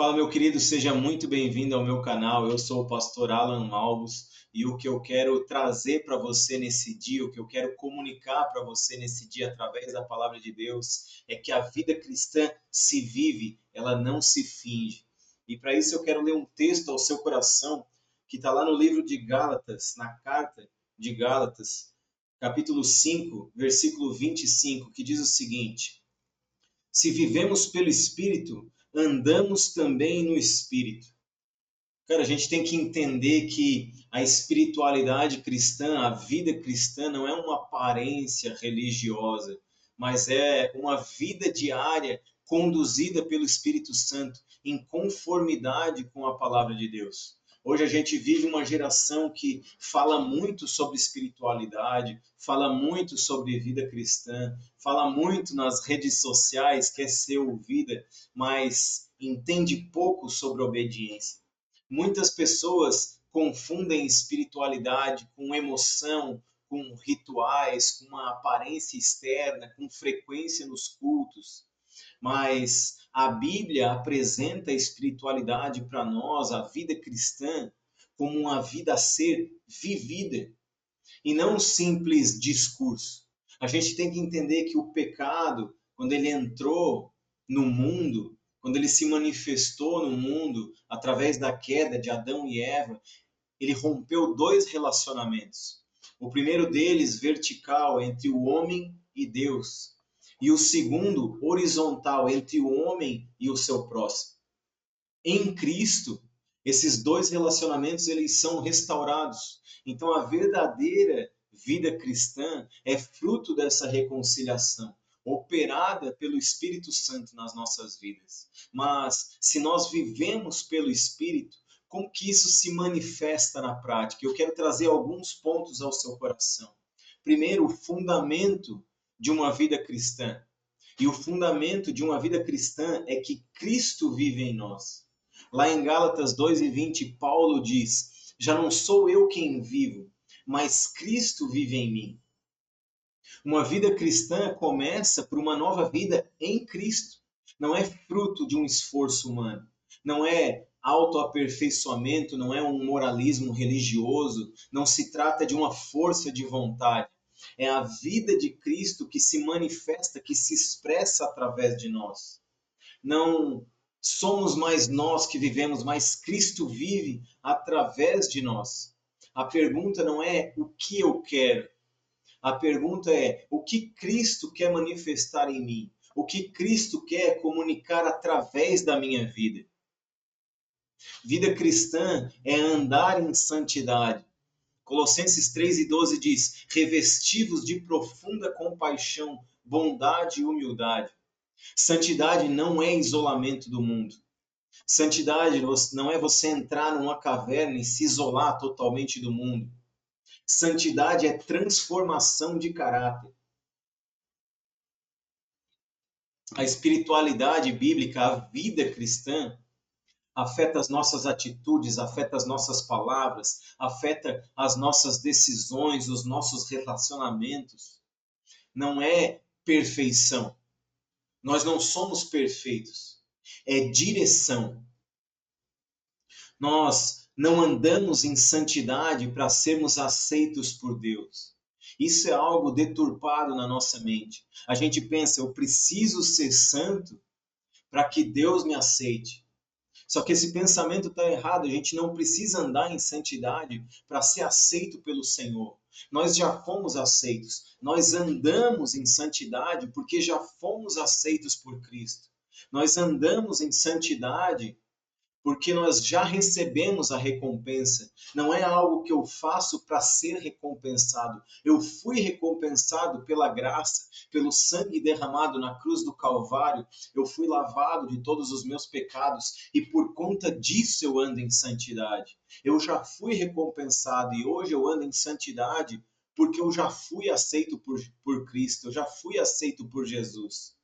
Fala, meu querido, seja muito bem-vindo ao meu canal. Eu sou o pastor Alan Malgos e o que eu quero trazer para você nesse dia, o que eu quero comunicar para você nesse dia através da palavra de Deus, é que a vida cristã se vive, ela não se finge. E para isso eu quero ler um texto ao seu coração que está lá no livro de Gálatas, na carta de Gálatas, capítulo 5, versículo 25, que diz o seguinte: se vivemos pelo Espírito, andamos também no Espírito. Cara, a gente tem que entender que a espiritualidade cristã, a vida cristã, não é uma aparência religiosa, mas é uma vida diária conduzida pelo Espírito Santo, em conformidade com a palavra de Deus. Hoje a gente vive uma geração que fala muito sobre espiritualidade, fala muito sobre vida cristã, fala muito nas redes sociais, quer ser ouvida, mas entende pouco sobre obediência. Muitas pessoas confundem espiritualidade com emoção, com rituais, com uma aparência externa, com frequência nos cultos. Mas a Bíblia apresenta a espiritualidade para nós, a vida cristã, como uma vida a ser vivida e não um simples discurso. A gente tem que entender que o pecado, quando ele entrou no mundo, quando ele se manifestou no mundo através da queda de Adão e Eva, ele rompeu dois relacionamentos. O primeiro deles, vertical, entre o homem e Deus. E o segundo, horizontal, entre o homem e o seu próximo. Em Cristo, esses dois relacionamentos eles são restaurados. Então a verdadeira vida cristã é fruto dessa reconciliação, operada pelo Espírito Santo nas nossas vidas. Mas se nós vivemos pelo Espírito, como que isso se manifesta na prática? Eu quero trazer alguns pontos ao seu coração. Primeiro, o fundamento de uma vida cristã. E o fundamento de uma vida cristã é que Cristo vive em nós. Lá em Gálatas 2:20, Paulo diz: já não sou eu quem vivo, mas Cristo vive em mim. Uma vida cristã começa por uma nova vida em Cristo. Não é fruto de um esforço humano. Não é autoaperfeiçoamento, não é um moralismo religioso, não se trata de uma força de vontade. É a vida de Cristo que se manifesta, que se expressa através de nós. Não somos mais nós que vivemos, mas Cristo vive através de nós. A pergunta não é o que eu quero. A pergunta é o que Cristo quer manifestar em mim? O que Cristo quer comunicar através da minha vida? Vida cristã é andar em santidade. Colossenses 3:12 diz: revestivos de profunda compaixão, bondade e humildade. Santidade não é isolamento do mundo. Santidade não é você entrar numa caverna e se isolar totalmente do mundo. Santidade é transformação de caráter. A espiritualidade bíblica, a vida cristã, afeta as nossas atitudes, afeta as nossas palavras, afeta as nossas decisões, os nossos relacionamentos. Não é perfeição. Nós não somos perfeitos. É direção. Nós não andamos em santidade para sermos aceitos por Deus. Isso é algo deturpado na nossa mente. A gente pensa, eu preciso ser santo para que Deus me aceite. Só que esse pensamento está errado. A gente não precisa andar em santidade para ser aceito pelo Senhor. Nós já fomos aceitos. Nós andamos em santidade porque já fomos aceitos por Cristo. Nós andamos em santidade porque nós já recebemos a recompensa. Não é algo que eu faço para ser recompensado. Eu fui recompensado pela graça, pelo sangue derramado na cruz do Calvário. Eu fui lavado de todos os meus pecados e por conta disso eu ando em santidade. Eu já fui recompensado e hoje eu ando em santidade porque eu já fui aceito por Cristo, eu já fui aceito por Jesus.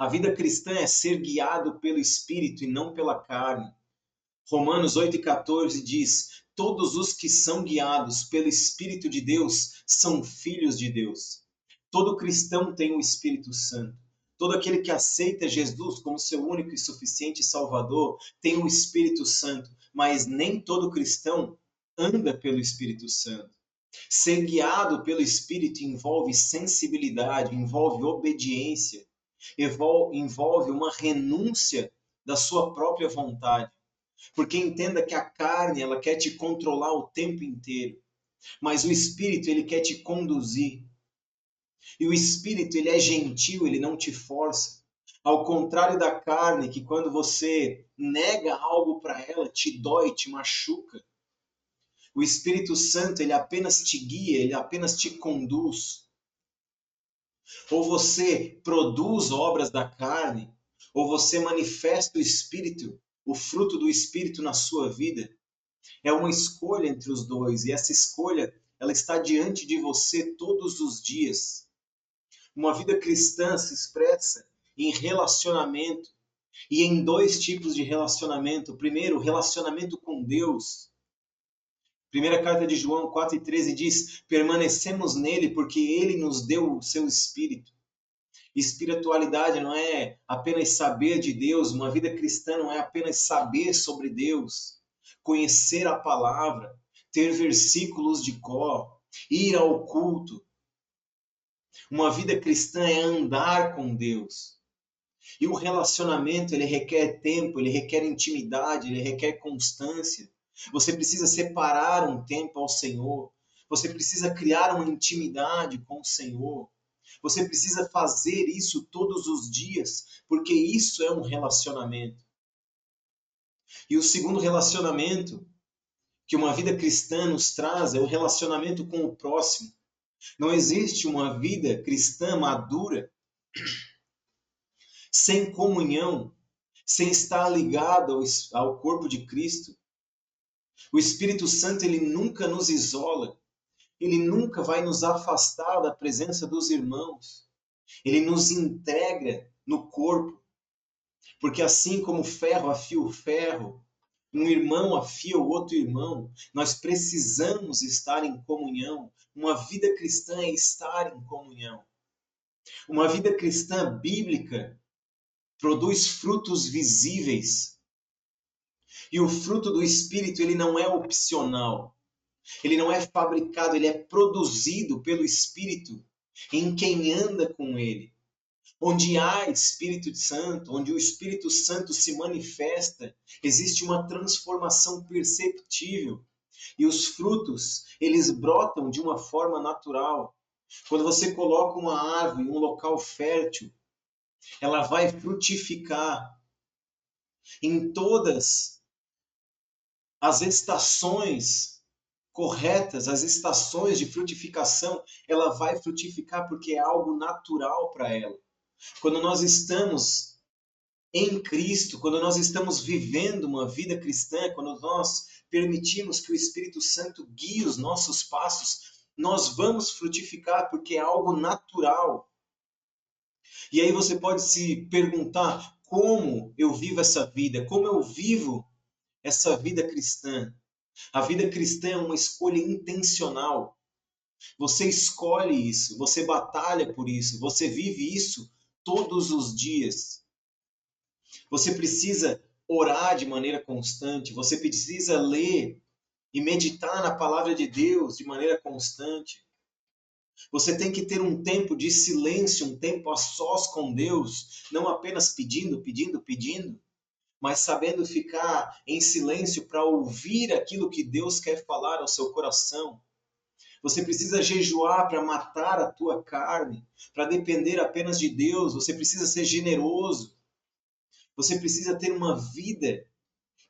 A vida cristã é ser guiado pelo Espírito e não pela carne. Romanos 8:14 diz: todos os que são guiados pelo Espírito de Deus são filhos de Deus. Todo cristão tem o Espírito Santo. Todo aquele que aceita Jesus como seu único e suficiente Salvador tem o Espírito Santo, mas nem todo cristão anda pelo Espírito Santo. Ser guiado pelo Espírito envolve sensibilidade, envolve obediência, envolve uma renúncia da sua própria vontade. Porque entenda que a carne, ela quer te controlar o tempo inteiro, mas o Espírito, ele quer te conduzir. E o Espírito, ele é gentil, ele não te força. Ao contrário da carne, que quando você nega algo para ela, te dói, te machuca. O Espírito Santo, ele apenas te guia, ele apenas te conduz. Ou você produz obras da carne, ou você manifesta o Espírito, o fruto do Espírito na sua vida. É uma escolha entre os dois, e essa escolha, ela está diante de você todos os dias. Uma vida cristã se expressa em relacionamento, e em dois tipos de relacionamento. Primeiro, relacionamento com Deus. Primeira carta de João 4,13 diz: permanecemos nele porque ele nos deu o seu Espírito. Espiritualidade não é apenas saber de Deus, uma vida cristã não é apenas saber sobre Deus, conhecer a palavra, ter versículos de cor, ir ao culto. Uma vida cristã é andar com Deus. E o relacionamento, ele requer tempo, ele requer intimidade, ele requer constância. Você precisa separar um tempo ao Senhor. Você precisa criar uma intimidade com o Senhor. Você precisa fazer isso todos os dias, porque isso é um relacionamento. E o segundo relacionamento que uma vida cristã nos traz é o relacionamento com o próximo. Não existe uma vida cristã madura sem comunhão, sem estar ligado ao corpo de Cristo. O Espírito Santo, ele nunca nos isola, ele nunca vai nos afastar da presença dos irmãos. Ele nos integra no corpo, porque assim como o ferro afia o ferro, um irmão afia o outro irmão, nós precisamos estar em comunhão. Uma vida cristã é estar em comunhão. Uma vida cristã bíblica produz frutos visíveis. E o fruto do Espírito, ele não é opcional. Ele não é fabricado, ele é produzido pelo Espírito em quem anda com ele. Onde há Espírito Santo, onde o Espírito Santo se manifesta, existe uma transformação perceptível. E os frutos, eles brotam de uma forma natural. Quando você coloca uma árvore em um local fértil, ela vai frutificar. Em todas as estações corretas, as estações de frutificação, ela vai frutificar porque é algo natural para ela. Quando nós estamos em Cristo, quando nós estamos vivendo uma vida cristã, quando nós permitimos que o Espírito Santo guie os nossos passos, nós vamos frutificar porque é algo natural. E aí você pode se perguntar: como eu vivo essa vida? Como eu vivo essa vida cristã? A vida cristã é uma escolha intencional. Você escolhe isso, você batalha por isso, você vive isso todos os dias. Você precisa orar de maneira constante, você precisa ler e meditar na palavra de Deus de maneira constante. Você tem que ter um tempo de silêncio, um tempo a sós com Deus, não apenas pedindo, pedindo, pedindo, mas sabendo ficar em silêncio para ouvir aquilo que Deus quer falar ao seu coração. Você precisa jejuar para matar a tua carne, para depender apenas de Deus. Você precisa ser generoso. Você precisa ter uma vida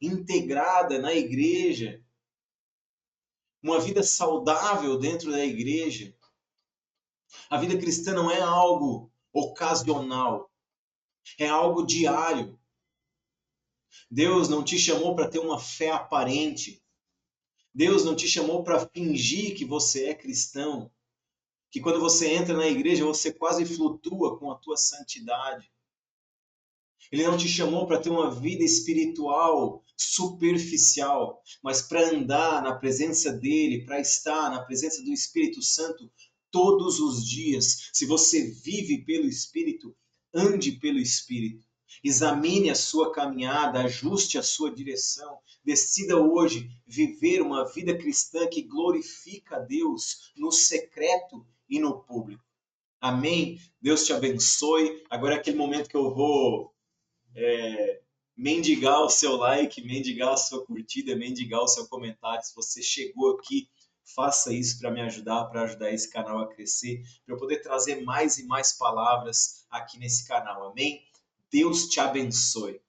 integrada na igreja, uma vida saudável dentro da igreja. A vida cristã não é algo ocasional, é algo diário. Deus não te chamou para ter uma fé aparente. Deus não te chamou para fingir que você é cristão, que quando você entra na igreja você quase flutua com a tua santidade. Ele não te chamou para ter uma vida espiritual superficial, mas para andar na presença dele, para estar na presença do Espírito Santo todos os dias. Se você vive pelo Espírito, ande pelo Espírito. Examine a sua caminhada, ajuste a sua direção. Decida hoje viver uma vida cristã que glorifica a Deus no secreto e no público. Amém? Deus te abençoe. Agora é aquele momento que eu vou mendigar o seu like, mendigar a sua curtida, mendigar o seu comentário. Se você chegou aqui, faça isso para ajudar esse canal a crescer, para eu poder trazer mais e mais palavras aqui nesse canal. Amém? Deus te abençoe.